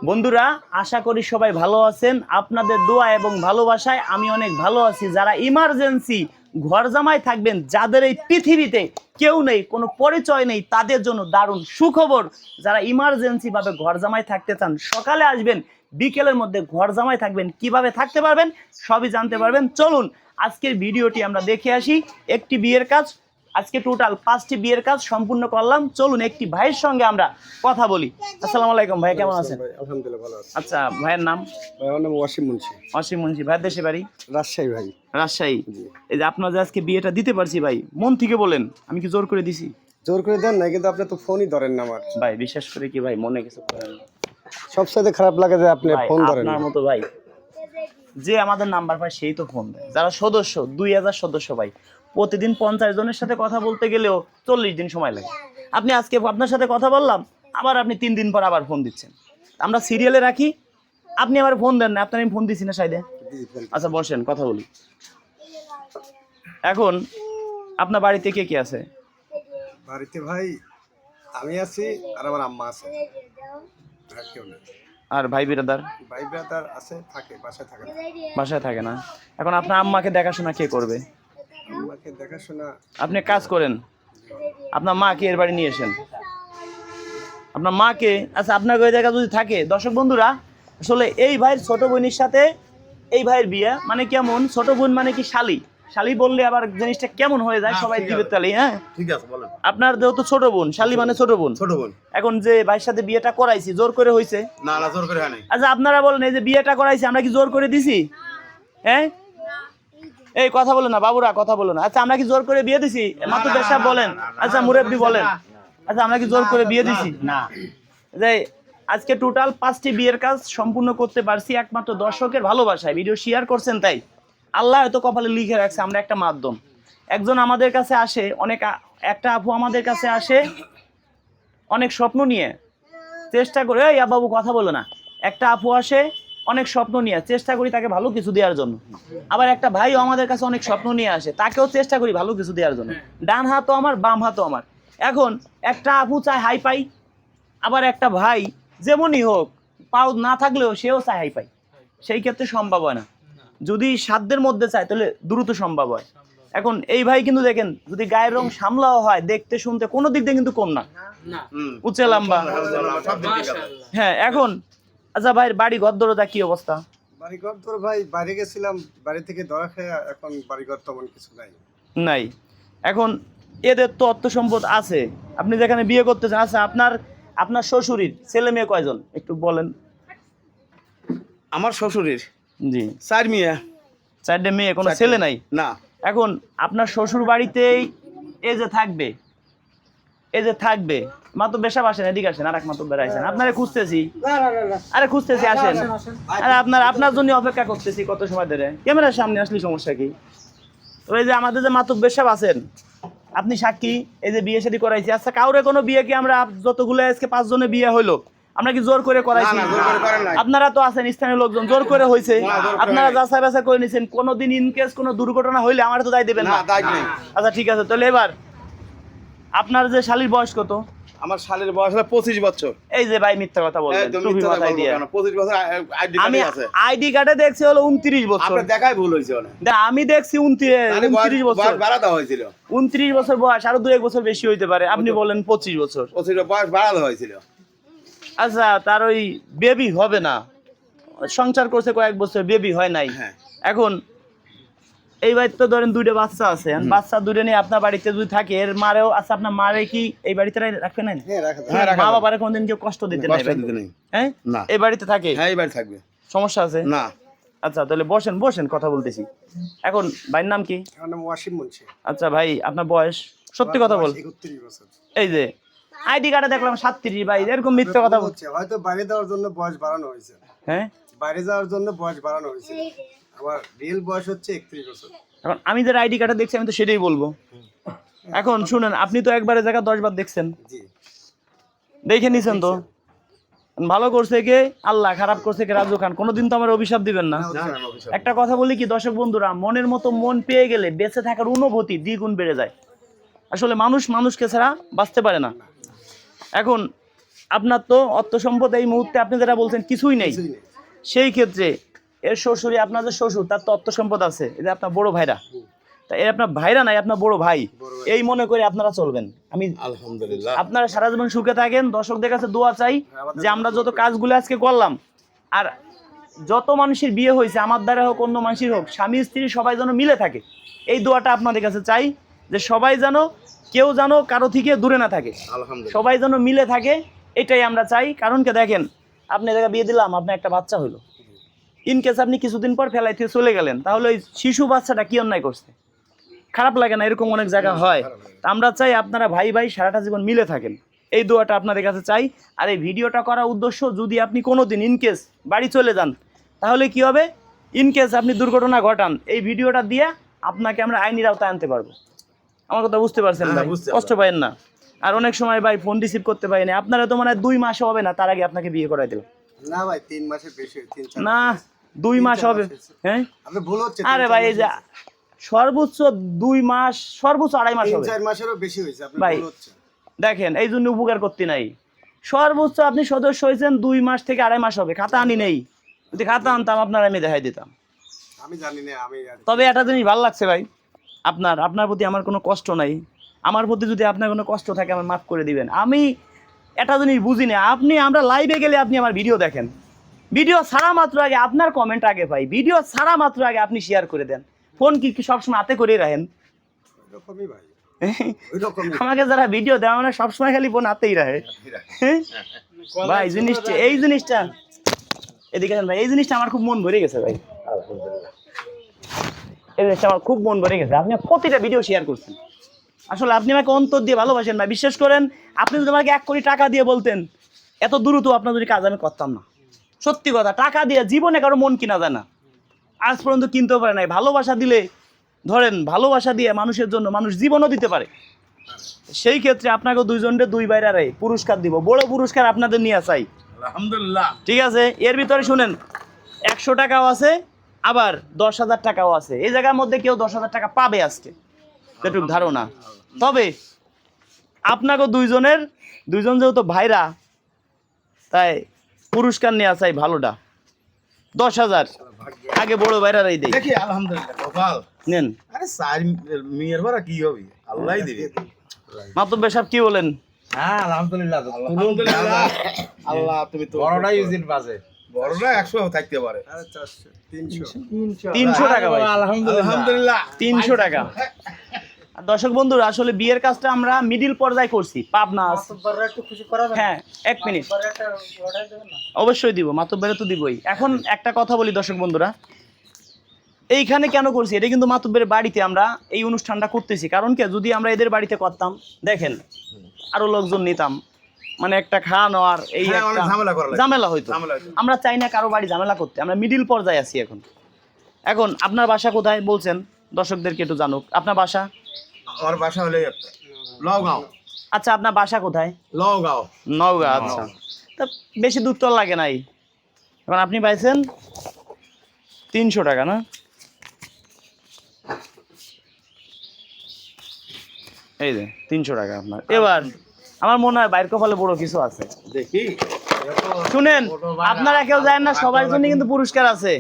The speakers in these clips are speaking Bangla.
বন্ধুরা, আশা করি সবাই ভালো আছেন। আপনাদের দোয়া এবং ভালোবাসায় আমি অনেক ভালো আছি। যারা ইমার্জেন্সি ঘর জামাই থাকবেন, যাদের এই পৃথিবীতে কেউ নেই, কোনো পরিচয় নেই, তাদের জন্য দারুণ সুখবর। যারা ইমার্জেন্সি ভাবে ঘর জামাই থাকতে চান, সকালে আসবেন, বিকেলের মধ্যে ঘর জামাই থাকবেন। কিভাবে থাকতে পারবেন সবই জানতে পারবেন। চলুন আজকের ভিডিওটি আমরা দেখে আসি। একটি বিয়ের কাজ, আজকে টোটাল 5টি বিয়ের কাজ সম্পূর্ণ করলাম। চলুন একটি ভাইয়ের সঙ্গে আমরা কথা বলি। আসসালামু আলাইকুম ভাই, কেমন আছেন? আলহামদুলিল্লাহ ভালো আছি। আচ্ছা, ভাইয়ের নাম? ভাই আমার নাম ওয়াসিম মুন্সি। অসীম মুন্সি। ভাইয়ের দেশে বাড়ি? রাজশাহী ভাই। রাজশাহী। জি। এই যে আপনার যে আজকে বিয়েটা দিতে পারছি ভাই, মন থেকে বলেন, আমি কি জোর করে দিছি? জোর করে দেন না, কিন্তু আপনি তো ফোনই ধরেন না আমার। ভাই বিশ্বাস করে কি ভাই, মনে কিছু করেন না। সবসাথে খারাপ লাগে যে আপনি ভাই, ফোন ধরেন না। আপনার মতো ভাই যে আমাদের নাম্বার পায় সেই তো ফোন দেয়। যারা সদস্য 2000 সদস্য ভাই, প্রতিদিন 50 জনের সাথে কথা বলতে গেলেও 40 দিন সময় লাগে। আপনি আজকে আপনার সাথে কথা বললাম, আবার আপনি 3 দিন পর আবার ফোন দিচ্ছেন। আমরা সিরিয়ালে রাখি, আপনি আবার ফোন দেন না। আপনার আমি ফোন দিচ্ছি না সাইডে। আচ্ছা বসেন, কথা বলি। এখন আপনার বাড়িতে কে কে আছে? বাড়িতে ভাই আমি আছি আর আমার আম্মা আছে, আর কেউ নেই। আর ভাই বিরাদার? ভাই ব্রাদার আছে, থাকে বাসায় থাকে না। বাসায় থাকে না। এখন আপনার আম্মাকে দেখাশোনা কে করবে? আম্মাকে দেখাশোনা আপনি কাজ করেন, আপনার মাকে এর বাড়ি নিয়ে এসেন। আপনার মাকে, আচ্ছা আপনার ওই জায়গা যদি থাকে, দর্শক বন্ধুরা, আসলে এই ভাইয়ের ছোট বোনের সাথে এই ভাইয়ের বিয়ে মানে কেমন? ছোট বোন মানে কি শালি? শালি বললে আবার জিনিসটা কেমন হয়ে যায়, সবাই দিবে তালি। হ্যাঁ ঠিক আছে বলেন। আপনার যেহেতু ছোট বোন, শালি মানে ছোট বোন। ছোট বোন। এখন যে ভাইয়ের সাথে বিয়েটা করাইছি, জোর করে হয়েছে? না না, জোর করে হয় নাই। আচ্ছা আপনারা বলেন, এই যে বিয়েটা করাইছি আমরা কি জোর করে দিছি? হ্যাঁ এই কথা বলো না বাবুরা, কথা বলো না। আচ্ছা আমরা কি জোর করে বিয়ে দিছি? মাতুব্বর সাহেব বলেন, আচ্ছা মুরব্বি বলেন, আচ্ছা আমরা কি জোর করে বিয়ে দিছি? না। যে আজকে টোটাল 5টি বিয়ের কাজ সম্পূর্ণ করতে পারছি একমাত্র দর্শকের ভালোবাসায়। ভিডিও শেয়ার করছেন তাই। আল্লাহ হয়তো কপালে লিখে রাখছে আমরা একটা মাধ্যম। একজন আমাদের কাছে আসে, একটা আপু আমাদের কাছে আসে অনেক স্বপ্ন নিয়ে, চেষ্টা করে, এই বাবু কথা বলো না। একটা আপু আসে অনেক স্বপ্ন নিয়ে, চেষ্টা করি তাকে ভালো কিছু দেওয়ার জন্য। আবার একটা ভাইও আমাদের কাছে অনেক স্বপ্ন নিয়ে আসে, তাকেও চেষ্টা করি ভালো কিছু দেওয়ার জন্য। ডান হাতও আমার, বাম হাতও আমার। এখন একটা আপু চায় হাই পাই, আবার একটা ভাই যেমনই হোক, পাও না থাকলেও সেও চায় হাই পাই। সেই ক্ষেত্রে সম্ভব হয় না। যদি সাধ্যের মধ্যে চায় তাহলে দ্রুত সম্ভব হয়। এখন এই ভাই কিন্তু দেখেন, যদি গায়ের রং সামলাও হয়, দেখতে শুনতে কোনো দিক দিয়ে কিন্তু কম না, উঁচে লম্বা। হ্যাঁ এখন আচ্ছা ভাই, বাড়ি ঘর দরজা কি অবস্থা? বাড়িঘর তো ভাই বাইরে গেছিলাম, বাড়ি থেকে ধরা খেয়ে এখন বাড়িঘর তেমন কিছু নাই। নাই। এখন এদের তো অর্থ সম্পদ আছে, আপনি যেখানে বিয়ে করতে চান। আচ্ছা আপনার শ্বশুরের ছেলে মেয়ে কয়জন একটু বলেন? আমার শ্বশুরের জি 4 মেয়ে। 4টে মেয়ে, কোনো ছেলে নাই? না। এখন আপনার শ্বশুর বাড়িতেই এই যে থাকবে মাতুব্বর সাহেব, আসেন এদিকে আসেন, আর এক মাতুব্বর আসেন, আপনারে খুঁজতেছি। আরে খুঁজতেছি, আসেন। আরে আপনার জন্য অপেক্ষা করতেছি কত সময় ধরে। ক্যামেরার সামনে আসলে সমস্যা কি? ওই যে আমাদের যে মাতুব্বর সাহেব আছেন, আপনি সাক্ষী, এই যে বিয়ে শাদী করাইছি। আচ্ছা কাউরে কোনো বিয়ে কি আমরা যতগুলো আজকে 5 জনের বিয়ে হইলো, আমরা কি জোর করে করাইছি? আপনারা তো আছেন স্থানীয় লোকজন, জোর করে হয়েছে। আপনারা যাচাই বাছাই করে নিছেন। কোনোদিন ইনকেস কোনো দুর্ঘটনা হইলে আমার তো দায় দেবেন না? আচ্ছা ঠিক আছে, তাহলে এবার আপনার যে শালীর বয়স কত? আমার শালের বয়স হলো 25 বছর। এই যে ভাই মিথ্যা কথা বলবেন, টুপি মাথায় দিয়ে। 25 বছর আইডি আমি কার্ডে আছে। আইডি কার্ডে দেখছি হলো 29 বছর। আপনার দেখাই ভুল হইছে ওনে। আমি দেখছি 29 বছর। বয়স বাড়ানো হয়েছিল। 29 বছর বয়স, আরো 2-1 বছর বেশি হইতে পারে। আপনি বলেন 25 বছর। 25 বয়স বাড়ানো হয়েছিল। আচ্ছা তার ওই বেবি হবে না, সংসার করছে কয়েক বছর, বেবি হয় নাই। এখন এই বাড়িতে তো ধরেন 2টা বাচ্চা আছে, বাচ্চা 2টা নিয়ে আপনার বাড়িতে যদি থাকে, এর মারেও আচ্ছা, আপনার মারে কি এই বাড়িতে রাখবে না? মা বাবারে কোনদিন কেউ কষ্ট দিতে নাই? হ্যাঁ এই বাড়িতে থাকে? হ্যাঁ এই বাড়ি থাকবে। সমস্যা আছে না। আচ্ছা তাহলে বসেন কথা বলতেছি। এখন ভাইয়ের নাম কি? আমার নাম ওয়াসিম মুন্সি। আচ্ছা ভাই আপনার বয়স সত্যি কথা বল। 31 বছর। এই যে আইডি কার্ডে দেখলাম 37। ভাই এরকম মিথ্যা কথা বলছে। হয়তো বাইরে যাওয়ার জন্য বয়স বাড়ানো হয়েছে। হ্যাঁ বাইরে যাওয়ার জন্য বয়স বাড়ানো হয়েছে। আমার রিয়েল বয়স হচ্ছে 31 বছর। এখন আমি যে আইডি কার্ডে দেখছি আমি তো সেটাই বলবো। এখন শুনেন, আপনি তো একবারে জায়গা 10 বার দেখছেন। জি। দেখে নিছেন তো? ভালো করছে কে আল্লাহ, খারাপ করছে কে রাজু খান। কোনোদিন তো আমার অভিশাপ দিবেন না। একটা কথা বলি কি দর্শক বন্ধুরা, মনের মতো মন পেয়ে গেলে বেঁচে থাকার অনুভূতি দ্বিগুণ বেড়ে যায়। আসলে মানুষকে ছাড়া বাঁচতে পারে না। এখন আপনার তো অর্থ সম্পদ এই মুহূর্তে আপনি যেটা বলছেন কিছুই নেই, কিছুই নেই। সেই ক্ষেত্রে এর শ্বশুরই আপনার যে শ্বশুর তার তো অর্থ সম্পদ আছে, এটা আপনার বড় ভাইরা, তা এর আপনার ভাইরা নাই, আপনার বড় ভাই, এই মনে করে আপনারা চলবেন। আমি আলহামদুলিল্লাহ। আপনারা সারা জীবন সুখে থাকেন। দর্শকদের কাছে দোয়া চাই যে আমরা যত কাজগুলো আজকে করলাম, আর যত মানুষের বিয়ে হয়েছে আমার দ্বারা হোক অন্য মানুষের হোক, স্বামী স্ত্রী সবাই যেন মিলে থাকে, এই দোয়াটা আপনাদের কাছে চাই যে সবাই যেন কেউ যেন কারো থেকে দূরে না থাকে, আলহামদুলিল্লাহ। সবাই যেন মিলে থাকে, এটাই আমরা চাই। কারণ কে দেখেন, আপনি এলাকা বিয়ে দিলাম, আপনার একটা বাচ্চা হইলো, ইনকেস আপনি কিছুদিন পর ফেলাই থেকে চলে গেলেন, তাহলে ওই শিশু বাচ্চাটা কি অন্যায় করছে? খারাপ লাগে না? এরকম অনেক জায়গা হয়। তা আমরা চাই আপনারা ভাই ভাই সারাটা জীবন মিলে থাকেন, এই দোয়াটা আপনাদের কাছে চাই। আর এই ভিডিওটা করার উদ্দেশ্য, যদি আপনি কোনোদিন ইনকেস বাড়ি চলে যান, তাহলে কি হবে, ইনকেস আপনি দুর্ঘটনা ঘটান, এই ভিডিওটা দিয়ে আপনাকে আমরা আইনের আওতায় আনতে পারবো। আমার কথা বুঝতে পারছেন ভাই? বুঝতে কষ্ট পাবেন না। আর অনেক সময় ভাই ফোন রিসিভ করতে পারি না, আপনারা তো মানে 2 মাস হবে না তার আগে আপনাকে বিয়ে করাই দিলাম। না ভাই 3 মাসের বেশি, 3-4 না 2 মাস হবে। হ্যাঁ আপনি ভুল হচ্ছে। আরে ভাই এই যে সর্বোচ্চ 2 মাস, সর্বোচ্চ 2.5 মাস হবে 3-4 মাসেরও বেশি হয়েছে, আপনি ভাই। ভুল হচ্ছে। দেখেন এই জন্য উপকার করতে নাই, সর্বোচ্চ আপনি সদস্য হয়েছেন 2 মাস থেকে 2.5 মাস হবে। খাতা আনি নেই, যদি খাতা আনতাম আপনার আমি দেখাই দিতাম। আমি জানি না, আমি তবে একটা জিনিস ভালো লাগছে ভাই, আপনার প্রতি আমার কোনো কষ্ট নাই। আমার প্রতি যদি আপনার কোনো কষ্ট থাকে আমার মাফ করে দিবেন। আমি একটা জিনিস বুঝি না, আমরা লাইভে গেলে আপনি আমার ভিডিও দেখেন, ভিডিও ছাড়া মাত্র আগে আপনার কমেন্ট আগে পাই, ভিডিও ছাড়া মাত্র আগে আপনি শেয়ার করে দেন। ফোন কি সবসময় হাতে করেই রাখেন? ওইরকমই ভাই, ওইরকমই। আমাকে যারা ভিডিও দেয় মানে সবসময় খালি ফোন হাতেই রাখে। হ্যাঁ? ভাই জিনিসটা, এই জিনিসটা এদিকে আসেন ভাই, এই জিনিসটা আমার খুব মন ভরে গেছে ভাই, আলহামদুলিল্লাহ। এই জিনিসটা আমার খুব মন ভরে গেছে। আপনি প্রতিটা ভিডিও শেয়ার করছেন, আসলে আপনি আমাকে অন্তর দিয়ে ভালোবাসেন ভাই। বিশ্বাস করেন, আপনি যদি আমাকে 1 কোটি টাকা দিয়ে বলতেন, এত দ্রুত আপনার যদি কাজ আমি করতাম না। সত্যি কথা, টাকা দিয়ে জীবনে কারো মন কিনা যায় না, আজ পর্যন্ত কিনতেও পারে নাই। ভালোবাসা দিলে, ধরেন ভালোবাসা দিয়ে মানুষের জন্য মানুষ জীবনও দিতে পারে। সেই ক্ষেত্রে আপনাকে 2 জনকে 2 বাইরে পুরস্কার দিব, বড় পুরস্কার আপনাদের নিয়ে চাই। আলহামদুলিল্লাহ। ঠিক আছে, এর ভিতরে শুনেন 100 টাকাও আছে, আবার 10,000 টাকাও আছে। এই জায়গার মধ্যে কেউ 10,000 টাকা পাবে আজকে, যেটুক ধারণা। তবে আপনাকে 2 জন যেহেতু ভাইরা, তাই পুরস্কার নেওয়া চাই ভালোটা, 10,000 আগে বড় ভাইরারাই দেয়। দেখি আলহামদুলিল্লাহ কপাল। নেন আরে স্যার মেয়ের বারা কি হবে, আল্লাহই দিবে। মাতুব্বে সাহেব কি বলেন? হ্যাঁ আলহামদুলিল্লাহ। আলহামদুলিল্লাহ। আল্লাহ তুমি তো বড়টা ইউজিন বাজে। বড়রা 100 থাকতে পারে। আরে 400 300 300 টাকা ভাই, আলহামদুলিল্লাহ। 300 টাকা। আর দর্শক বন্ধুরা, আসলে বিয়ের কাজটা আমরা মিডিল পর্যায়ে করছি, পাবনা। একটু খুশি করা যাবে? হ্যাঁ 1 মিনিট একটা অর্ডার দেবেন না? অবশ্যই দিব, মাতুব্বেরে তো দিবই। এখন একটা কথা বলি দর্শক বন্ধুরা, এইখানে কেন করছি, এটা কিন্তু মাতুব্বের বাড়িতে আমরা এই অনুষ্ঠানটা করতেছি। কারণ কি, যদি আমরা এদের বাড়িতে করতাম, দেখেন আরো লোকজন নিতাম, মানে একটা খাওয়ানো আর এই হ্যাঁ, অনেক একটা ঝামেলা করা লাগে। ঝামেলা হইতো। ঝামেলা হইতো। আমরা চাই না কারো বাড়ি ঝামেলা করতে, আমরা মিডিল পর্যায়ে আছি এখন। এখন আপনার বাসা কোথায় বলছেন, দর্শকদেরকে একটু জানুক। আপনার বাসা? আমার বাসা হলে লগাঁও। আচ্ছা, আপনার বাসা কোথায়? লগাঁও। নওগাঁ। আচ্ছা, তা বেশি দূর তো লাগে নাই। এখন আপনি পাইছেন 300 টাকা না? এই যে 300 টাকা আপনার। এবার আমার মনে হয় বাইর কপালে বড় কিছু আছে। দেখি শুনেন, আপনারা কেউ জানেন না, সবার জন্য কিন্তু পুরস্কার আছে।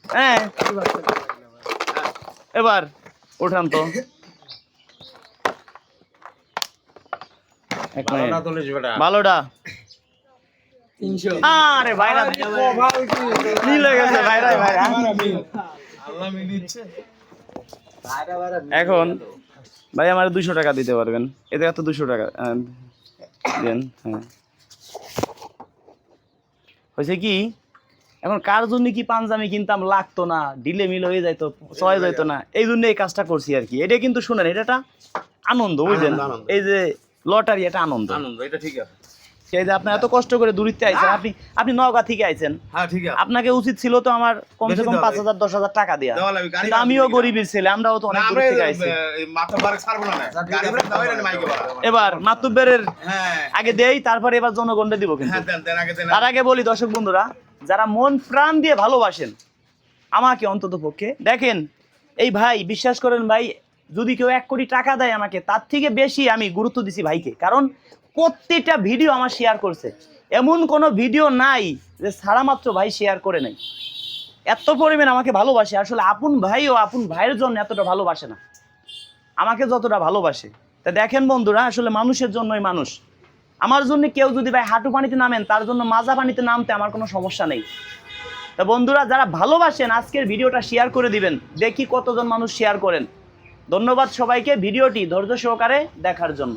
হ্যাঁ, এবার ওঠান তো। এক মিনিট। ভালোটা তুলিস বেটা। ভালোটা 300 আরে ভাইরা মিল হয়ে গেছে, ভাইরাই ভাইরা। আল্লাহ মিলিচ্ছে। এখন ভাই আমার 200 টাকা দিতে পারবেন? এতে এত 200 টাকা দেন। হ্যাঁ, হয়েছে কি, এখন কার জন্য কি পাঞ্জামি কিনতাম, লাগতো না, ডিলে মিল হয়ে যাইতো, চয়ে যাইতো না, এই জন্য এই কাজটা করছি আর কি। এটা কিন্তু শুনেন, এটা একটা আনন্দ, বুঝলেন? আনন্দ। এই যে লটারি, এটা আনন্দ। আনন্দ, এটা ঠিক আছে। সেই যে আপনি এত কষ্ট করে দূরিত্বে আইছেন, আপনি নওগাঁ থেকে আইছেন, হ্যাঁ ঠিক আছে। আপনাকে উচিত ছিল তো আমার কমসে কম 5,000-10,000 টাকা দেওয়া। দেওয়া লাগবে, গাড়ি কিন্তু আমিও ভাড়া গরিবের ছেলে, আমরাও তো অনেক না, দূর আমরা থেকে আইছি। এই মাথা বারে ছাড়বো না। গাড়ি ভাড়া দাও না, মাইকে ভাড়া। এবার মাতুব্বেরের হ্যাঁ আগে দেই, তারপরে এবার জনগণকে দিব। কিন্তু হ্যাঁ, দেন দেন আগে দেন। তার আগে বলি দর্শক বন্ধুরা, যারা মন প্রাণ দিয়ে ভালোবাসেন আমাকে, অন্তত পক্ষে দেখেন, এই ভাই বিশ্বাস করেন ভাই, যদি কেউ 1 কোটি টাকা দেয় আমাকে, তার থেকে বেশি আমি গুরুত্ব দিছি ভাইকে। কারণ প্রত্যেকটা ভিডিও আমার শেয়ার করছে, এমন কোনো ভিডিও নাই যে ছাড়া মাত্র ভাই শেয়ার করে নাই। এত পরিমাণ আমাকে ভালোবাসে, আসলে আপন ভাইও আপন ভাইয়ের জন্য এতটা ভালোবাসে না আমাকে যতটা ভালোবাসে। তা দেখেন বন্ধুরা, আসলে মানুষের জন্যই মানুষ। আমার জন্য কেউ যদি ভাই হাঁটু পানিতে নামেন, তার জন্য মাজা পানিতে নামতে আমার কোনো সমস্যা নেই। তা বন্ধুরা, যারা ভালোবাসেন আজকের ভিডিওটা শেয়ার করে দিবেন, দেখি কতজন মানুষ শেয়ার করেন। ধন্যবাদ সবাইকে ভিডিওটি ধৈর্য সহকারে দেখার জন্য।